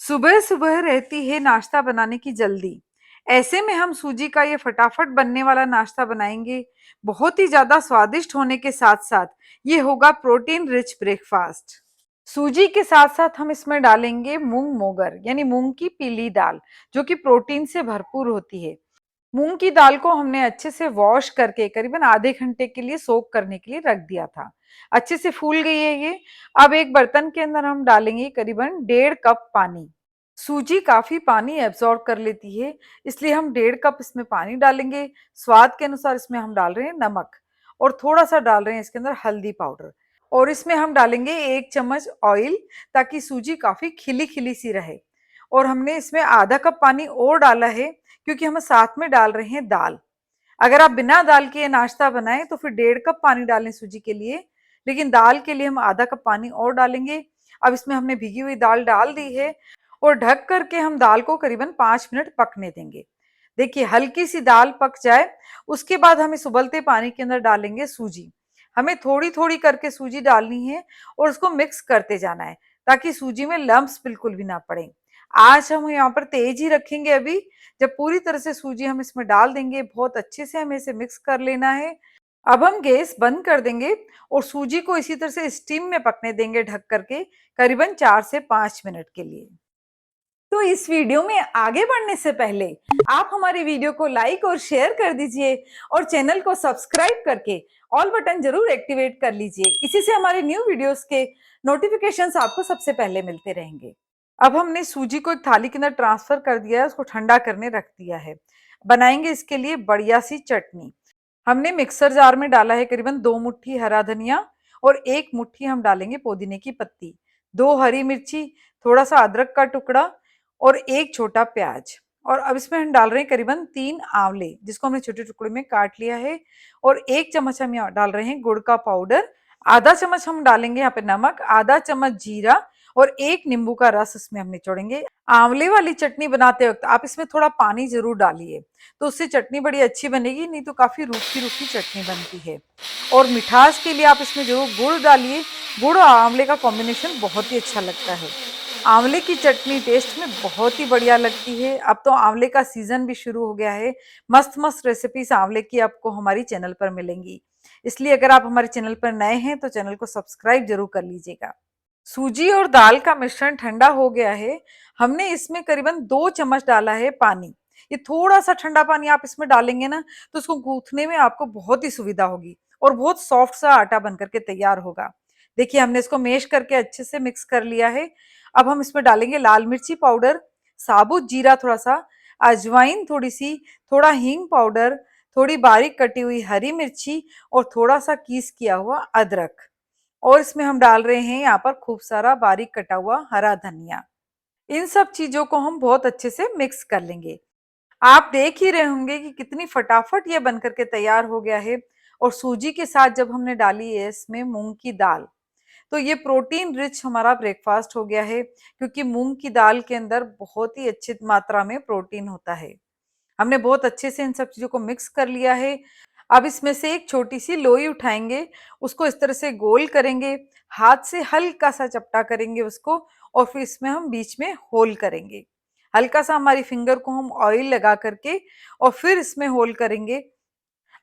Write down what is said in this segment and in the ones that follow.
सुबह सुबह रहती है नाश्ता बनाने की जल्दी। ऐसे में हम सूजी का ये फटाफट बनने वाला नाश्ता बनाएंगे। बहुत ही ज्यादा स्वादिष्ट होने के साथ साथ ये होगा प्रोटीन रिच ब्रेकफास्ट। सूजी के साथ साथ हम इसमें डालेंगे मूंग मोगर यानी मूंग की पीली दाल, जो कि प्रोटीन से भरपूर होती है। मूंग की दाल को हमने अच्छे से वॉश करके करीबन आधे घंटे के लिए सोक करने के लिए रख दिया था। अच्छे से फूल गई है ये। अब एक बर्तन के अंदर हम डालेंगे करीबन 1.5 कप पानी। सूजी काफी पानी एब्जॉर्ब कर लेती है, इसलिए हम 1.5 कप इसमें पानी डालेंगे। स्वाद के अनुसार इसमें हम डाल रहे हैं नमक, और थोड़ा सा डाल रहे हैं इसके अंदर हल्दी पाउडर, और इसमें हम डालेंगे 1 चम्मच ऑयल, ताकि सूजी काफी खिली खिली सी रहे। और हमने इसमें आधा कप पानी और डाला है, क्योंकि हम साथ में डाल रहे हैं दाल। अगर आप बिना दाल के ये नाश्ता बनाएं तो फिर 1.5 कप पानी डालें सूजी के लिए, लेकिन दाल के लिए हम आधा कप पानी और डालेंगे। अब इसमें हमने भिगी हुई दाल डाल दी है, और ढक करके हम दाल को करीबन 5 मिनट पकने देंगे। देखिए हल्की सी दाल पक जाए, उसके बाद हम इस उबलते पानी के अंदर डालेंगे सूजी। हमें थोड़ी थोड़ी करके सूजी डालनी है, और उसको मिक्स करते जाना है, ताकि सूजी में लम्प्स बिल्कुल भी ना पड़े। आज हम यहाँ पर तेज ही रखेंगे अभी। जब पूरी तरह से सूजी हम इसमें डाल देंगे, बहुत अच्छे से हमें इसे मिक्स कर लेना है। अब हम गैस बंद कर देंगे, और सूजी को इसी तरह से स्टीम में पकने देंगे ढक करके, करीबन 4 से 5 मिनट के लिए। तो इस वीडियो में आगे बढ़ने से पहले आप हमारी वीडियो को लाइक और शेयर कर दीजिए, और चैनल को सब्सक्राइब करके ऑल बटन जरूर एक्टिवेट कर लीजिए। इसी से हमारे न्यू वीडियोस के नोटिफिकेशंस आपको सबसे पहले मिलते रहेंगे। अब हमने सूजी को एक थाली के अंदर ट्रांसफर कर दिया है, उसको ठंडा करने रख दिया है। बनाएंगे इसके लिए बढ़िया सी चटनी। हमने मिक्सर जार में डाला है करीबन 2 मुट्ठी हरा धनिया, और 1 मुट्ठी हम डालेंगे पुदीने की पत्ती, 2 हरी मिर्ची, थोड़ा सा अदरक का टुकड़ा, और एक छोटा प्याज। और अब इसमें हम डाल रहे हैं करीबन 3 आंवले, जिसको हमने छोटे टुकड़े में काट लिया है। और 1 चम्मच हम यहाँ डाल रहे हैं गुड़ का पाउडर। आधा चम्मच हम डालेंगे यहाँ पे नमक, आधा चम्मच जीरा, और एक नींबू का रस इसमें हम निचोड़ेंगे। आंवले वाली चटनी बनाते वक्त आप इसमें थोड़ा पानी जरूर डालिए, तो उससे चटनी बड़ी अच्छी बनेगी, नहीं तो काफी रूखी रूखी चटनी बनती है। और मिठास के लिए आप इसमें जरूर गुड़ डालिए। गुड़ और आंवले का कॉम्बिनेशन बहुत ही अच्छा लगता है। आंवले की चटनी टेस्ट में बहुत ही बढ़िया लगती है। अब तो आंवले का सीजन भी शुरू हो गया है। मस्त मस्त रेसिपीज आंवले की आपको हमारी चैनल पर मिलेंगी। इसलिए अगर आप हमारे चैनल पर नए हैं तो चैनल को सब्सक्राइब जरूर कर लीजिएगा। सूजी और दाल का मिश्रण ठंडा हो गया है। हमने इसमें करीबन 2 चम्मच डाला है पानी। ये थोड़ा सा ठंडा पानी आप इसमें डालेंगे ना, तो उसको गूंथने में आपको बहुत ही सुविधा होगी, और बहुत सॉफ्ट सा आटा बन करके तैयार होगा। देखिए हमने इसको मेश करके अच्छे से मिक्स कर लिया है। अब हम इसमें डालेंगे लाल मिर्ची पाउडर, साबुत जीरा थोड़ा सा, अजवाइन थोड़ी सी, थोड़ा हींग पाउडर, थोड़ी बारीक कटी हुई हरी मिर्ची, और थोड़ा सा कीस किया हुआ अदरक। और इसमें हम डाल रहे हैं यहाँ पर खूब सारा बारीक कटा हुआ हरा धनिया। इन सब चीजों को हम बहुत अच्छे से मिक्स कर लेंगे। आप देख ही रहे होंगे कि कितनी फटाफट ये बन करके तैयार हो गया है। और सूजी के साथ जब हमने डाली है इसमें मूंग की दाल, तो ये प्रोटीन रिच हमारा ब्रेकफास्ट हो गया है, क्योंकि मूंग की दाल के अंदर बहुत ही अच्छी मात्रा में प्रोटीन होता है। हमने बहुत अच्छे से इन सब चीजों को मिक्स कर लिया है। अब इसमें से एक छोटी सी लोई उठाएंगे, उसको इस तरह से गोल करेंगे, हाथ से हल्का सा चपटा करेंगे उसको, और फिर इसमें हम बीच में होल करेंगे। हल्का सा हमारी फिंगर को हम ऑयल लगा करके, और फिर इसमें होल करेंगे।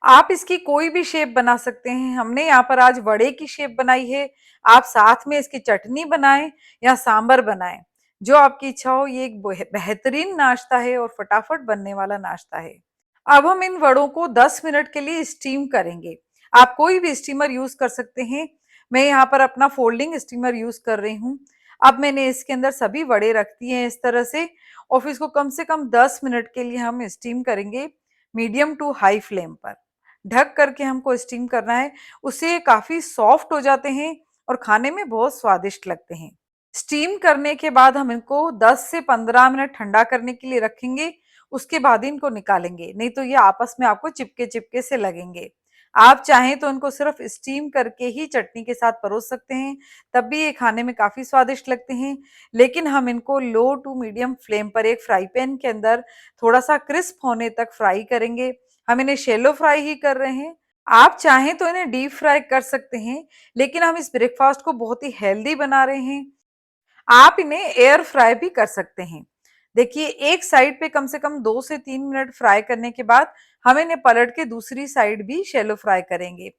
आप इसकी कोई भी शेप बना सकते हैं। हमने यहाँ पर आज वड़े की शेप बनाई है। आप साथ में इसकी चटनी बनाएं या सांबर बनाएं, जो आपकी इच्छा हो। ये एक बेहतरीन नाश्ता है और फटाफट बनने वाला नाश्ता है। अब हम इन वड़ों को 10 मिनट के लिए स्टीम करेंगे। आप कोई भी स्टीमर यूज कर सकते हैं। मैं यहाँ पर अपना फोल्डिंग स्टीमर यूज कर रही हूँ। अब मैंने इसके अंदर सभी वड़े रख दिए हैं इस तरह से, और फिर इसको कम से कम 10 मिनट के लिए हम स्टीम करेंगे, मीडियम टू हाई फ्लेम पर। ढक करके हमको स्टीम करना है। उससे ये काफी सॉफ्ट हो जाते हैं, और खाने में बहुत स्वादिष्ट लगते हैं। स्टीम करने के बाद हम इनको 10 से 15 मिनट ठंडा करने के लिए रखेंगे। उसके बाद ही इनको निकालेंगे, नहीं तो ये आपस में आपको चिपके चिपके से लगेंगे। आप चाहें तो इनको सिर्फ स्टीम करके ही चटनी के साथ परोस सकते हैं, तब भी ये खाने में काफी स्वादिष्ट लगते हैं। लेकिन हम इनको लो टू मीडियम फ्लेम पर एक फ्राई पैन के अंदर थोड़ा सा क्रिस्प होने तक फ्राई करेंगे। हम इन्हें शैलो फ्राई ही कर रहे हैं। आप चाहें तो इन्हें डीप फ्राई कर सकते हैं, लेकिन हम इस ब्रेकफास्ट को बहुत ही हेल्दी बना रहे हैं। आप इन्हें एयर फ्राई भी कर सकते हैं। देखिए एक साइड पे कम से कम 2 से 3 मिनट फ्राई करने के बाद हम इन्हें पलट के दूसरी साइड भी शैलो फ्राई करेंगे।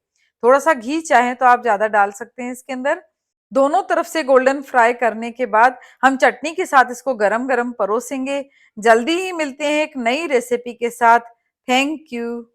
थोड़ा सा घी चाहे तो आप ज्यादा डाल सकते हैं इसके अंदर। दोनों तरफ से गोल्डन फ्राई करने के बाद हम चटनी के साथ इसको गरम गरम परोसेंगे। जल्दी ही मिलते हैं एक नई रेसिपी के साथ। Thank you.